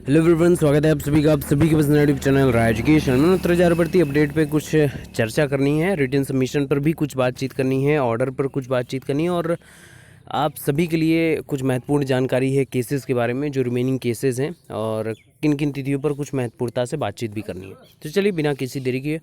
Hello everyone, स्वागत है आप सभी का के बस यूट्यूब चैनल राय एजुकेशन में। 7000 भर्ती अपडेट पे कुछ चर्चा करनी है, रिटन सबमिशन पर भी कुछ बातचीत करनी है, ऑर्डर पर कुछ बातचीत करनी है और आप सभी के लिए कुछ महत्वपूर्ण जानकारी है केसेस के बारे में, जो रिमेनिंग केसेस हैं और किन किन तिथियों पर कुछ महत्वपूर्णता से बातचीत भी करनी है। तो चलिए बिना किसी देरी के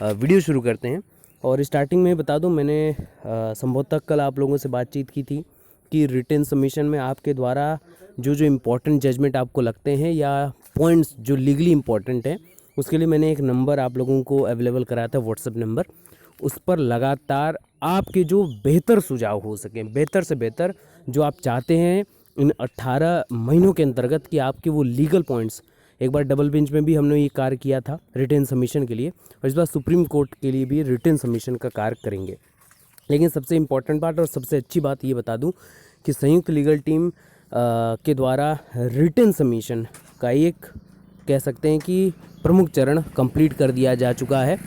वीडियो शुरू करते हैं। और स्टार्टिंग में बता दूँ, मैंने संभवतः कल आप लोगों से बातचीत की थी कि रिटन सबमिशन में आपके द्वारा जो जो इम्पोर्टेंट जजमेंट आपको लगते हैं या पॉइंट्स जो लीगली इम्पोर्टेंट हैं, उसके लिए मैंने एक नंबर आप लोगों को अवेलेबल कराया था, व्हाट्सएप नंबर। उस पर लगातार आपके जो बेहतर सुझाव हो सकें, बेहतर से बेहतर जो आप चाहते हैं इन 18 महीनों के अंतर्गत कि आपके वो लीगल पॉइंट्स, एक बार डबल बेंच में भी हमने ये कार्य किया था रिटन सबमिशन के लिए, और इस बार सुप्रीम कोर्ट के लिए भी रिटन सबमिशन का कार्य करेंगे। लेकिन सबसे इम्पॉर्टेंट बात और सबसे अच्छी बात ये बता दूं कि संयुक्त लीगल टीम के द्वारा रिटन सबमिशन का एक कह सकते हैं कि प्रमुख चरण कंप्लीट कर दिया जा चुका है।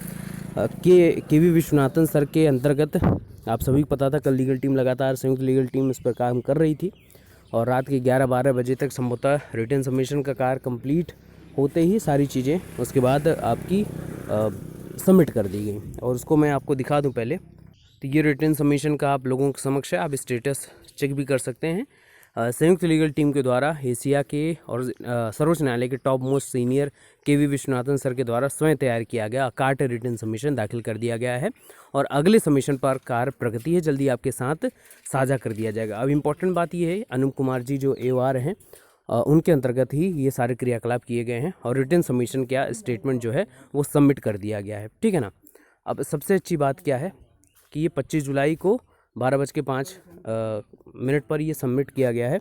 के वी विश्वनाथन सर के अंतर्गत आप सभी को पता था, कल लीगल टीम लगातार संयुक्त लीगल टीम इस पर काम कर रही थी और रात के 11-12 बजे तक संभवतः रिटन सबमिशन का कार्य कंप्लीट होते ही सारी चीज़ें उसके बाद आपकी सबमिट कर दी गई। और उसको मैं आपको दिखा दूं पहले। तो ये रिटन सबमिशन का आप लोगों के समक्ष है, आप स्टेटस चेक भी कर सकते हैं। संयुक्त लीगल टीम के द्वारा एशिया के और सर्वोच्च न्यायालय के टॉप मोस्ट सीनियर के वी विश्वनाथन सर के द्वारा स्वयं तैयार किया गया अकाट रिटन सबमिशन दाखिल कर दिया गया है और अगले सबमिशन पर कार्य प्रगति है, जल्दी आपके साथ साझा कर दिया जाएगा। अब इम्पोर्टेंट बात यह है, अनूप कुमार जी जो AOR हैं उनके अंतर्गत ही ये सारे क्रियाकलाप किए गए हैं और रिटन सबमिशन क्या स्टेटमेंट जो है वो सबमिट कर दिया गया है। ठीक है ना। अब सबसे अच्छी बात क्या है कि ये 25 जुलाई को 12:05 पर ये सबमिट किया गया है।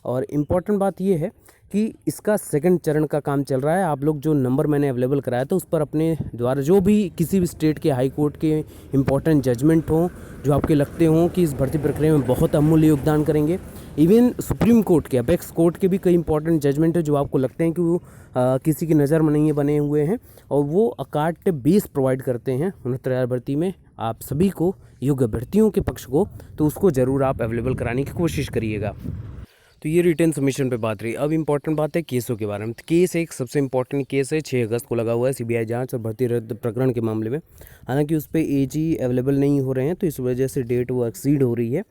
और इम्पॉर्टेंट बात ये है कि इसका सेकंड चरण का काम चल रहा है। आप लोग जो नंबर मैंने अवेलेबल कराया था उस पर अपने द्वारा जो भी किसी भी स्टेट के हाई कोर्ट के इम्पोर्टेंट जजमेंट हों, जो आपके लगते हों कि इस भर्ती प्रक्रिया में बहुत अमूल्य योगदान करेंगे, इवन सुप्रीम कोर्ट के, अपेक्स कोर्ट के भी कई इंपॉर्टेंट जजमेंट है जो आपको लगते हैं कि वो किसी की नज़र में नहीं बने हुए हैं और वो अकाट बेस प्रोवाइड करते हैं 69,000 भर्ती में आप सभी को, योग्य अभ्यर्थियों के पक्ष को, तो उसको ज़रूर आप अवेलेबल कराने की कोशिश करिएगा। तो ये रिटन सबमिशन पे बात रही। अब इम्पॉर्टेंट बात है केसों के बारे में। तो केस एक सबसे इम्पॉर्टेंट केस है, 6 अगस्त को लगा हुआ है CBI जांच और भर्ती रद्द प्रकरण के मामले में। हालांकि उस पर AG अवेलेबल नहीं हो रहे हैं तो इस वजह से डेट वो एक्सीड हो रही है,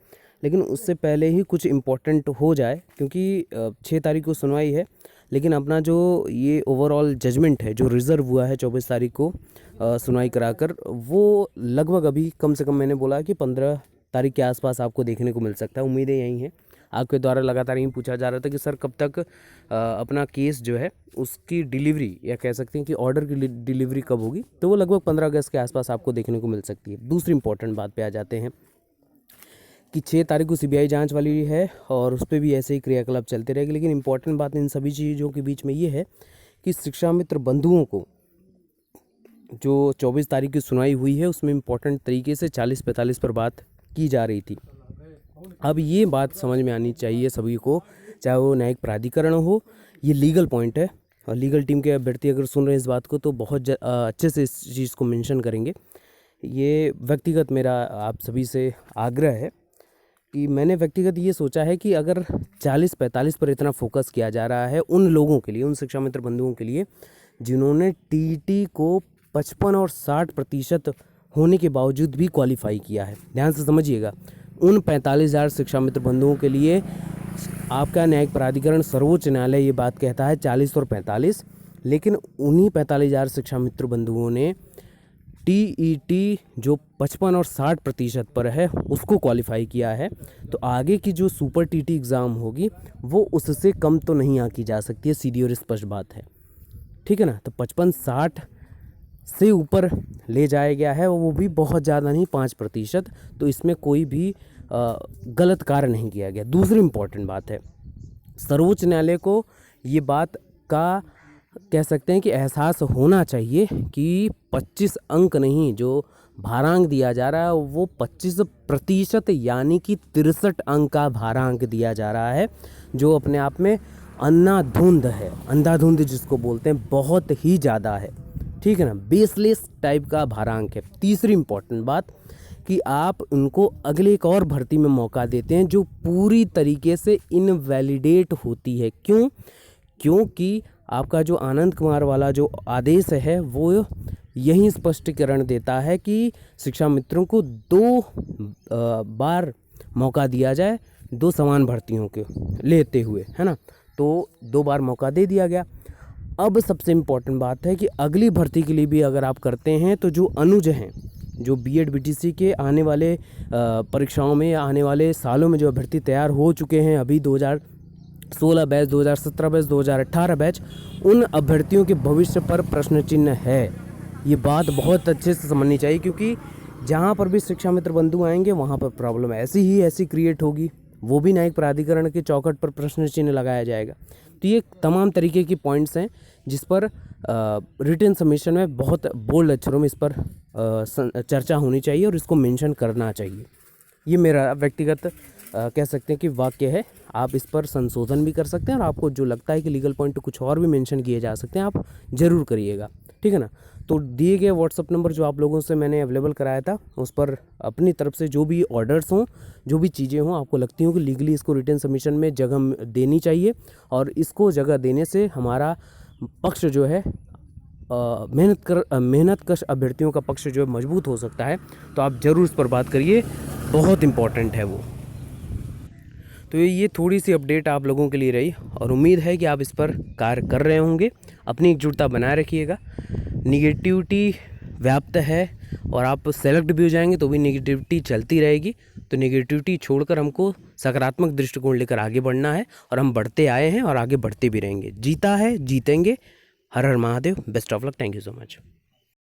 लेकिन उससे पहले ही कुछ इम्पोर्टेंट हो जाए क्योंकि 6 तारीख को सुनवाई है। लेकिन अपना जो ये ओवरऑल जजमेंट है जो रिज़र्व हुआ है 24 तारीख को सुनवाई कराकर, वो लगभग अभी कम से कम मैंने बोला कि 15 तारीख के आसपास आपको देखने को मिल सकता है। उम्मीदें यही हैं। आपके द्वारा लगातार यही पूछा जा रहा था कि सर कब तक अपना केस जो है उसकी डिलीवरी, या कह सकते हैं कि ऑर्डर की डिलीवरी कब होगी, तो वो लगभग 15 अगस्त के आसपास आपको देखने को मिल सकती है। दूसरी इंपॉर्टेंट बात पे आ जाते हैं कि 6 तारीख को CBI जांच वाली है और उस पर भी ऐसे ही क्रियाकलाप चलते रहेंगे। लेकिन इंपॉर्टेंट बात इन सभी चीज़ों के बीच में ये है कि शिक्षा मित्र बंधुओं को जो 24 तारीख की सुनवाई हुई है उसमें इम्पोर्टेंट तरीके से 40-45 पर बात की जा रही थी। अब ये बात समझ में आनी चाहिए सभी को, चाहे वो न्यायिक प्राधिकरण हो, ये लीगल पॉइंट है और लीगल टीम के अभ्यर्थी अगर सुन रहे हैं इस बात को तो बहुत अच्छे से इस चीज़ को मेंशन करेंगे। ये व्यक्तिगत मेरा आप सभी से आग्रह है कि मैंने व्यक्तिगत ये सोचा है कि अगर 40-45 पर इतना फोकस किया जा रहा है उन लोगों के लिए, उन शिक्षा मित्र बंधुओं के लिए जिन्होंने TET को 55 और 60% होने के बावजूद भी क्वालिफाई किया है, ध्यान से समझिएगा, उन 45,000 शिक्षा मित्र बंधुओं के लिए आपका न्यायिक प्राधिकरण सर्वोच्च न्यायालय ये बात कहता है 40 और 45, लेकिन उन्हीं 45,000 शिक्षा मित्र बंधुओं ने TET जो 55 और 60% पर है उसको क्वालिफाई किया है। तो आगे की जो सुपर TET एग्ज़ाम होगी वो उससे कम तो नहीं आंकी जा सकती है, सीधी और स्पष्ट बात है। ठीक है ना। तो 55-60 से ऊपर ले जाया गया है, वो भी बहुत ज़्यादा नहीं, 5%। तो इसमें कोई भी गलत कार्य नहीं किया गया। दूसरी इम्पॉर्टेंट बात है, सर्वोच्च न्यायालय को ये बात का कह सकते हैं कि एहसास होना चाहिए कि 25 अंक नहीं, जो भारांक दिया जा रहा है वो 25% यानी कि 63 अंक का भारांक दिया जा रहा है, जो अपने आप में अंधाधुंध है, अंधाधुंध जिसको बोलते हैं, बहुत ही ज़्यादा है। ठीक है ना, बेसलेस टाइप का भारांक है। तीसरी इम्पॉर्टेंट बात कि आप उनको अगले एक और भर्ती में मौका देते हैं जो पूरी तरीके से इनवैलिडेट होती है। क्यों? क्योंकि आपका जो आनंद कुमार वाला जो आदेश है वो यही स्पष्टीकरण देता है कि शिक्षा मित्रों को 2 बार मौका दिया जाए 2 समान भर्तियों के लेते हुए, है ना। तो 2 बार मौका दे दिया गया। अब सबसे इम्पोर्टेंट बात है कि अगली भर्ती के लिए भी अगर आप करते हैं तो जो अनुज हैं, जो बीएड बीटीसी के आने वाले परीक्षाओं में या आने वाले सालों में जो अभ्यर्थी तैयार हो चुके हैं अभी 2016 बैच, 2017 बैच, 2018 बैच, उन अभ्यर्थियों के भविष्य पर प्रश्न चिन्ह है। ये बात बहुत अच्छे से समझनी चाहिए, क्योंकि जहाँ पर भी शिक्षा मित्र बंधु आएंगे वहाँ पर प्रॉब्लम ऐसी क्रिएट होगी, वो भी न्यायिक प्राधिकरण के चौखट पर प्रश्न चिन्ह लगाया जाएगा। तो ये तमाम तरीके की पॉइंट्स हैं जिस पर रिटन सबमिशन में बहुत बोल्ड अक्षरों में इस पर चर्चा होनी चाहिए और इसको मेंशन करना चाहिए। ये मेरा व्यक्तिगत कह सकते हैं कि वाक्य है। आप इस पर संशोधन भी कर सकते हैं और आपको जो लगता है कि लीगल पॉइंट कुछ और भी मेंशन किए जा सकते हैं, आप ज़रूर करिएगा, ठीक है ना। तो दिए गए व्हाट्सअप नंबर जो आप लोगों से मैंने अवेलेबल कराया था, उस पर अपनी तरफ से जो भी ऑर्डर्स हों, जो भी चीज़ें हों, आपको लगती हों कि लीगली इसको रिटन सबमिशन में जगह देनी चाहिए और इसको जगह देने से हमारा पक्ष जो है मेहनतकश अभ्यर्थियों का पक्ष जो है मजबूत हो सकता है। तो आप ज़रूर इस पर बात करिए, बहुत इम्पॉर्टेंट है वो। तो ये थोड़ी सी अपडेट आप लोगों के लिए रही और उम्मीद है कि आप इस पर कार्य कर रहे होंगे। अपनी एकजुटता बनाए रखिएगा। निगेटिविटी व्याप्त है और आप सेलेक्ट भी हो जाएंगे तो भी निगेटिविटी चलती रहेगी। तो निगेटिविटी छोड़कर हमको सकारात्मक दृष्टिकोण लेकर आगे बढ़ना है और हम बढ़ते आए हैं और आगे बढ़ते भी रहेंगे। जीता है, जीतेंगे। हर हर Mahadev. Best of luck. Thank you so much.